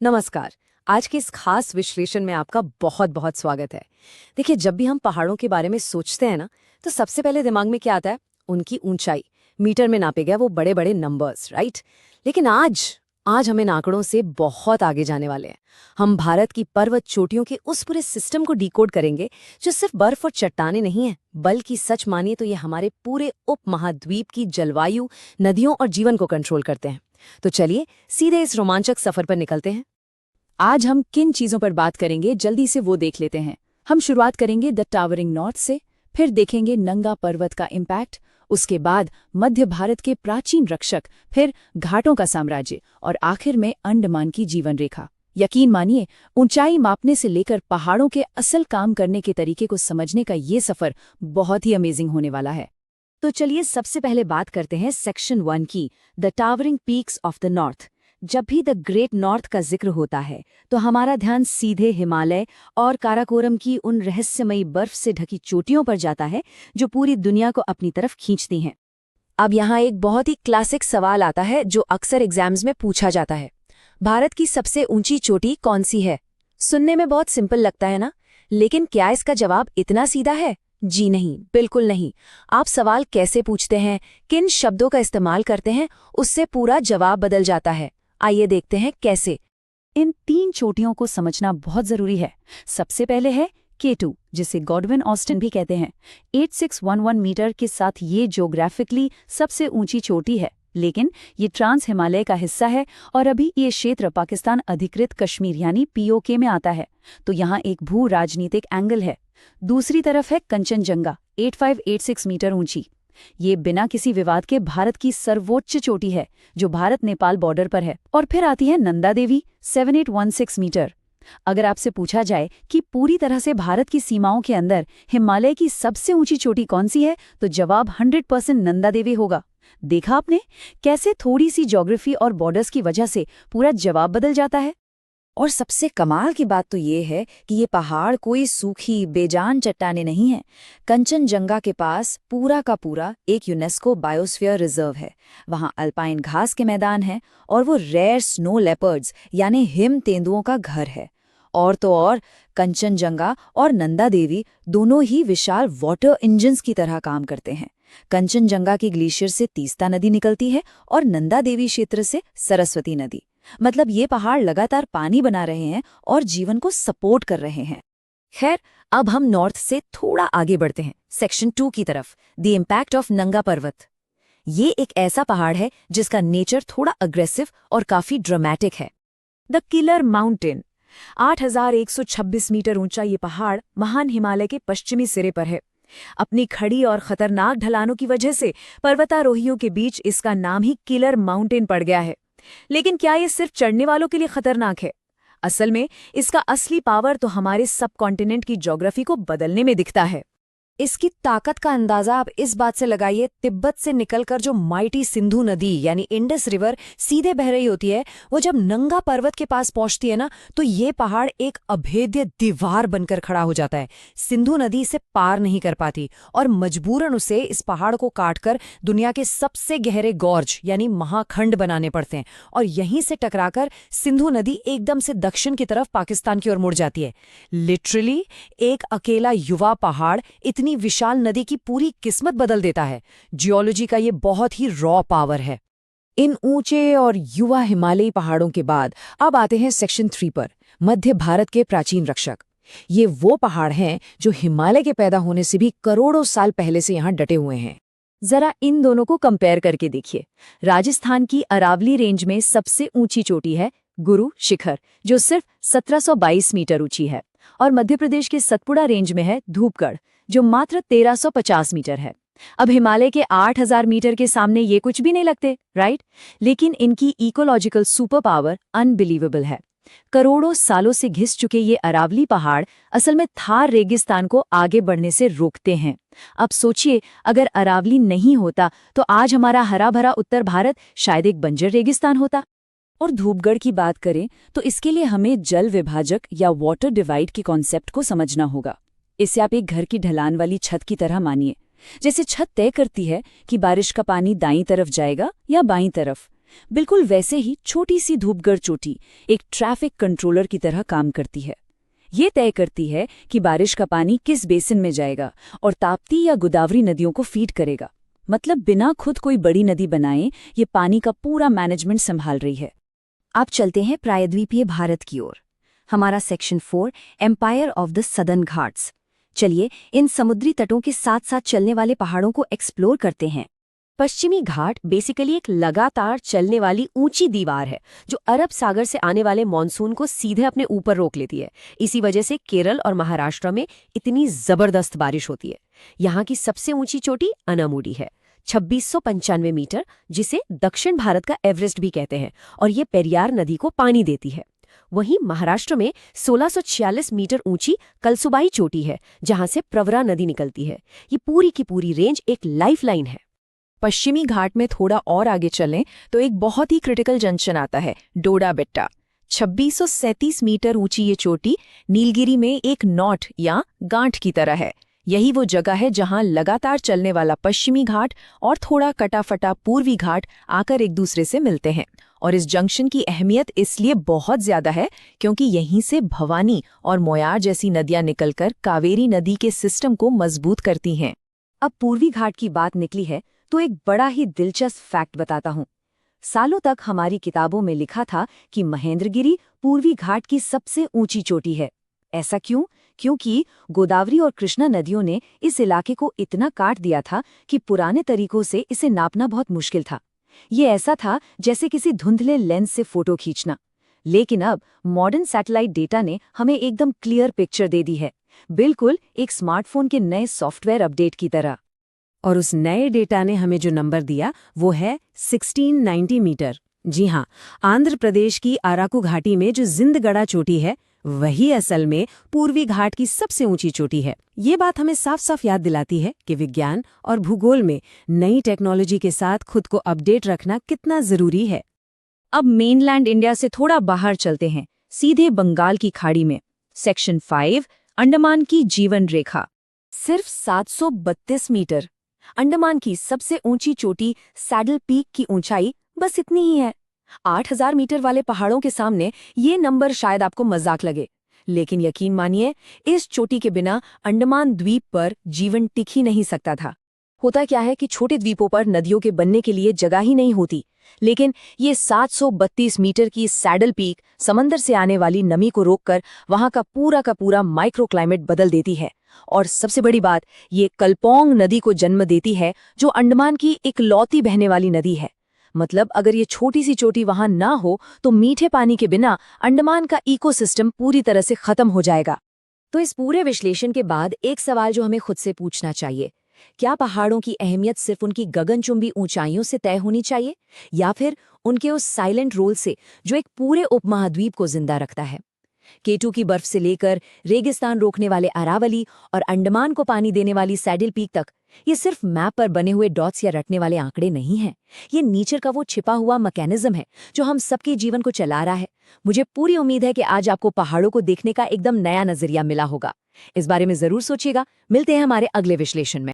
नमस्कार। आज के इस खास विश्लेषण में आपका बहुत बहुत स्वागत है। देखिए, जब भी हम पहाड़ों के बारे में सोचते हैं ना, तो सबसे पहले दिमाग में क्या आता है? उनकी ऊंचाई। मीटर में नापे गए वो बड़े बड़े नंबर्स, राइट? लेकिन आज हम इन आंकड़ों से बहुत आगे जाने वाले हैं। हम भारत की पर्वत चोटियों के उस पूरे सिस्टम को डिकोड करेंगे जो सिर्फ बर्फ और चट्टानें नहीं है, बल्कि सच मानिए तो ये हमारे पूरे उपमहाद्वीप की जलवायु, नदियों और जीवन को कंट्रोल करते हैं। तो चलिए सीधे इस रोमांचक सफर पर निकलते हैं। आज हम किन चीजों पर बात करेंगे, जल्दी से वो देख लेते हैं। हम शुरुआत करेंगे द टावरिंग नॉर्थ से, फिर देखेंगे नंगा पर्वत का इम्पैक्ट, उसके बाद मध्य भारत के प्राचीन रक्षक, फिर घाटों का साम्राज्य और आखिर में अंडमान की जीवन रेखा। यकीन मानिए, ऊंचाई मापने से लेकर पहाड़ों के असल काम करने के तरीके को समझने का ये सफर बहुत ही अमेजिंग होने वाला है। तो चलिए सबसे पहले बात करते हैं सेक्शन 1 की, the towering peaks of the north. जब भी द ग्रेट नॉर्थ का जिक्र होता है तो हमारा ध्यान सीधे हिमालय और काराकोरम की उन रहस्यमयी बर्फ से ढकी चोटियों पर जाता है जो पूरी दुनिया को अपनी तरफ खींचती हैं। अब यहाँ एक बहुत ही क्लासिक सवाल आता है जो अक्सर एग्जाम्स में पूछा जाता है। भारत की सबसे ऊंची चोटी कौन सी है? सुनने में बहुत सिंपल लगता है ना, लेकिन क्या इसका जवाब इतना सीधा है? जी नहीं, बिल्कुल नहीं। आप सवाल कैसे पूछते हैं, किन शब्दों का इस्तेमाल करते हैं, उससे पूरा जवाब बदल जाता है। आइए देखते हैं कैसे। इन 3 चोटियों को समझना बहुत जरूरी है। सबसे पहले है K2, जिसे गॉडविन ऑस्टिन भी कहते हैं। 8611 मीटर के साथ ये ज्योग्राफिकली सबसे ऊंची चोटी है, लेकिन ये ट्रांस हिमालय का हिस्सा है और अभी ये क्षेत्र पाकिस्तान अधिकृत कश्मीर यानी POK में आता है, तो यहाँ एक भू राजनीतिक एंगल है। दूसरी तरफ है कंचनजंगा, 8586 मीटर ऊंची। ये बिना किसी विवाद के भारत की सर्वोच्च चोटी है, जो भारत नेपाल बॉर्डर पर है। और फिर आती है नंदा देवी, 7816 मीटर। अगर आपसे पूछा जाए कि पूरी तरह से भारत की सीमाओं के अंदर हिमालय की सबसे ऊंची चोटी कौन सी है, तो जवाब 100% नंदा देवी होगा। देखा आपने कैसे थोड़ी सी ज्योग्राफी और बॉर्डर्स की वजह से पूरा जवाब बदल जाता है। और सबसे कमाल की बात तो ये है कि ये पहाड़ कोई सूखी बेजान चट्टानें नहीं है। कंचनजंगा के पास पूरा का पूरा एक यूनेस्को बायोस्फीयर रिजर्व है। वहाँ अल्पाइन घास के मैदान हैं और वो रेयर स्नो लेपर्ड्स यानी हिम तेंदुओं का घर है। और तो और कंचनजंगा और नंदा देवी दोनों ही विशाल वाटर इंजन्स की तरह काम करते हैं। कंचनजंगा की ग्लेशियर से तीस्ता नदी निकलती है और नंदा देवी क्षेत्र से सरस्वती नदी। मतलब ये पहाड़ लगातार पानी बना रहे हैं और जीवन को सपोर्ट कर रहे हैं। खैर, अब हम नॉर्थ से थोड़ा आगे बढ़ते हैं, सेक्शन 2 की तरफ, द इम्पैक्ट ऑफ नंगा पर्वत। ये एक ऐसा पहाड़ है जिसका नेचर थोड़ा अग्रेसिव और काफी ड्रामेटिक है। द किलर माउंटेन, 8126 मीटर ऊंचा ये पहाड़ महान हिमालय के पश्चिमी सिरे पर है। अपनी खड़ी और खतरनाक ढलानों की वजह से पर्वतारोहियों के बीच इसका नाम ही किलर माउंटेन पड़ गया है। लेकिन क्या ये सिर्फ चढ़ने वालों के लिए खतरनाक है? असल में इसका असली पावर तो हमारे सबकॉन्टिनेंट की ज्योग्राफी को बदलने में दिखता है। इसकी ताकत का अंदाजा आप इस बात से लगाइए, तिब्बत से निकलकर जो माइटी सिंधु नदी यानी इंडस रिवर सीधे बह रही होती है, वो जब नंगा पर्वत के पास पहुंचती है ना, तो ये पहाड़ एक अभेद्य दीवार बनकर खड़ा हो जाता है। सिंधु नदी इसे पार नहीं कर पाती और मजबूरन उसे इस पहाड़ को काटकर दुनिया के सबसे गहरे गॉर्ज यानी महाखंड बनाने पड़ते हैं, और यहीं से टकराकर सिंधु नदी एकदम से दक्षिण की तरफ पाकिस्तान की ओर मुड़ जाती है। लिटरली एक अकेला युवा पहाड़ इतनी विशाल नदी की पूरी किस्मत बदल देता है। जियोलॉजी का ये बहुत ही रॉ पावर है। इन ऊंचे और युवा हिमालयी पहाड़ों के बाद अब आते हैं सेक्शन 3 पर, मध्य भारत के प्राचीन रक्षक। ये वो पहाड़ हैं जो हिमालय के पैदा होने से भी करोड़ों साल पहले से यहाँ डटे हुए हैं। जरा इन दोनों को कंपेयर करके देखिए। राजस्थान की अरावली रेंज में सबसे ऊंची चोटी है गुरु शिखर, जो सिर्फ 1722 मीटर ऊंची है, और मध्य प्रदेश के सतपुड़ा रेंज में है धूपगढ़, जो मात्र 1350 मीटर है। अब हिमालय के 8000 मीटर के सामने ये कुछ भी नहीं लगते, राइट? लेकिन इनकी इकोलॉजिकल सुपर पावर अनबिलीवेबल है। करोड़ों सालों से घिस चुके ये अरावली पहाड़ असल में थार रेगिस्तान को आगे बढ़ने से रोकते हैं। अब सोचिए, अगर अरावली नहीं होता तो आज हमारा हरा भरा उत्तर भारत शायद एक बंजर रेगिस्तान होता। और धूपगढ़ की बात करें तो इसके लिए हमें जल विभाजक या वाटर डिवाइड की कॉन्सेप्ट को समझना होगा। इसे आप एक घर की ढलान वाली छत की तरह मानिए। जैसे छत तय करती है कि बारिश का पानी दाईं तरफ जाएगा या बाईं तरफ, बिल्कुल वैसे ही छोटी सी धूपगढ़ चोटी एक ट्रैफिक कंट्रोलर की तरह काम करती है। ये तय करती है कि बारिश का पानी किस बेसिन में जाएगा और ताप्ती या गोदावरी नदियों को फीड करेगा। मतलब बिना खुद कोई बड़ी नदी बनाए ये पानी का पूरा मैनेजमेंट संभाल रही है। अब चलते हैं प्रायद्वीपीय भारत की ओर। हमारा section 4 empire of the southern Ghats. चलिए इन समुद्री तटों के साथ साथ चलने वाले पहाड़ों को एक्सप्लोर करते हैं। पश्चिमी घाट बेसिकली एक लगातार चलने वाली ऊंची दीवार है जो अरब सागर से आने वाले मॉनसून को सीधे अपने ऊपर रोक लेती है। इसी वजह से केरल और महाराष्ट्र में इतनी जबरदस्त बारिश होती है। यहाँ की सबसे ऊंची चोटी अनामुडी है, 2695 मीटर, जिसे दक्षिण भारत का एवरेस्ट भी कहते हैं, और ये पेरियार नदी को पानी देती है। वहीं महाराष्ट्र में 1646 मीटर ऊंची कलसुबाई चोटी है जहां से प्रवरा नदी निकलती है। ये पूरी की पूरी रेंज एक लाइफलाइन है। पश्चिमी घाट में थोड़ा और आगे चलें तो एक बहुत ही क्रिटिकल जंक्शन आता है, डोडा बेट्टा। 2637 मीटर ऊंची ये चोटी नीलगिरी में एक नॉट या गांठ की तरह है। यही वो जगह है जहां लगातार चलने वाला पश्चिमी घाट और थोड़ा कटाफटा पूर्वी घाट आकर एक दूसरे से मिलते हैं। और इस जंक्शन की अहमियत इसलिए बहुत ज्यादा है क्योंकि यहीं से भवानी और मोयार जैसी नदियां निकलकर कावेरी नदी के सिस्टम को मजबूत करती हैं। अब पूर्वी घाट की बात निकली है तो एक बड़ा ही दिलचस्प फैक्ट बताता हूँ। सालों तक हमारी किताबों में लिखा था कि महेंद्रगिरी पूर्वी घाट की सबसे ऊंची चोटी है। ऐसा क्यों? क्योंकि गोदावरी और कृष्णा नदियों ने इस इलाके को इतना काट दिया था कि पुराने तरीकों से इसे नापना बहुत मुश्किल था। ये ऐसा था जैसे किसी धुंधले लेंस से फोटो खींचना। लेकिन अब मॉडर्न सैटेलाइट डेटा ने हमें एकदम क्लियर पिक्चर दे दी है, बिल्कुल एक स्मार्टफोन के नए सॉफ्टवेयर अपडेट की तरह। और उस नए डेटा ने हमें जो नंबर दिया वो है 1690 मीटर। जी हाँ, आंध्र प्रदेश की अराकू घाटी में जो जिंदगढ़ा चोटी है वही असल में पूर्वी घाट की सबसे ऊंची चोटी है। ये बात हमें साफ साफ याद दिलाती है कि विज्ञान और भूगोल में नई टेक्नोलॉजी के साथ खुद को अपडेट रखना कितना जरूरी है। अब मेनलैंड इंडिया से थोड़ा बाहर चलते हैं, सीधे बंगाल की खाड़ी में। सेक्शन 5 अंडमान की जीवन रेखा। सिर्फ 732 मीटर। अंडमान की सबसे ऊंची चोटी सैडल पीक की ऊंचाई बस इतनी ही है। 8000 मीटर वाले पहाड़ों के सामने ये नंबर शायद आपको मजाक लगे, लेकिन यकीन मानिए इस चोटी के बिना अंडमान द्वीप पर जीवन टिक ही नहीं सकता था। होता क्या है कि छोटे द्वीपों पर नदियों के बनने के लिए जगह ही नहीं होती, लेकिन ये 732 मीटर की सैडल पीक समंदर से आने वाली नमी को रोककर वहां का पूरा माइक्रो क्लाइमेट बदल देती है। और सबसे बड़ी बात, ये कल्पोंग नदी को जन्म देती है जो अंडमान की इकलौती बहने वाली नदी है। मतलब अगर ये छोटी सी चोटी वहां ना हो तो मीठे पानी के बिना अंडमान का इकोसिस्टम पूरी तरह से खत्म हो जाएगा। तो इस पूरे विश्लेषण के बाद एक सवाल जो हमें खुद से पूछना चाहिए, क्या पहाड़ों की अहमियत सिर्फ उनकी गगनचुंबी ऊंचाइयों से तय होनी चाहिए या फिर उनके उस साइलेंट रोल से जो एक पूरे उपमहाद्वीप को जिंदा रखता है? K2 की बर्फ से लेकर रेगिस्तान रोकने वाले अरावली और अंडमान को पानी देने वाली सैडल पीक तक, ये सिर्फ मैप पर बने हुए डॉट्स या रटने वाले आंकड़े नहीं हैं। ये नेचर का वो छिपा हुआ मैकेनिज्म है जो हम सबके जीवन को चला रहा है। मुझे पूरी उम्मीद है कि आज आपको पहाड़ों को देखने का एकदम नया नजरिया मिला होगा। इस बारे में जरूर सोचिएगा। मिलते हैं हमारे अगले विश्लेषण में।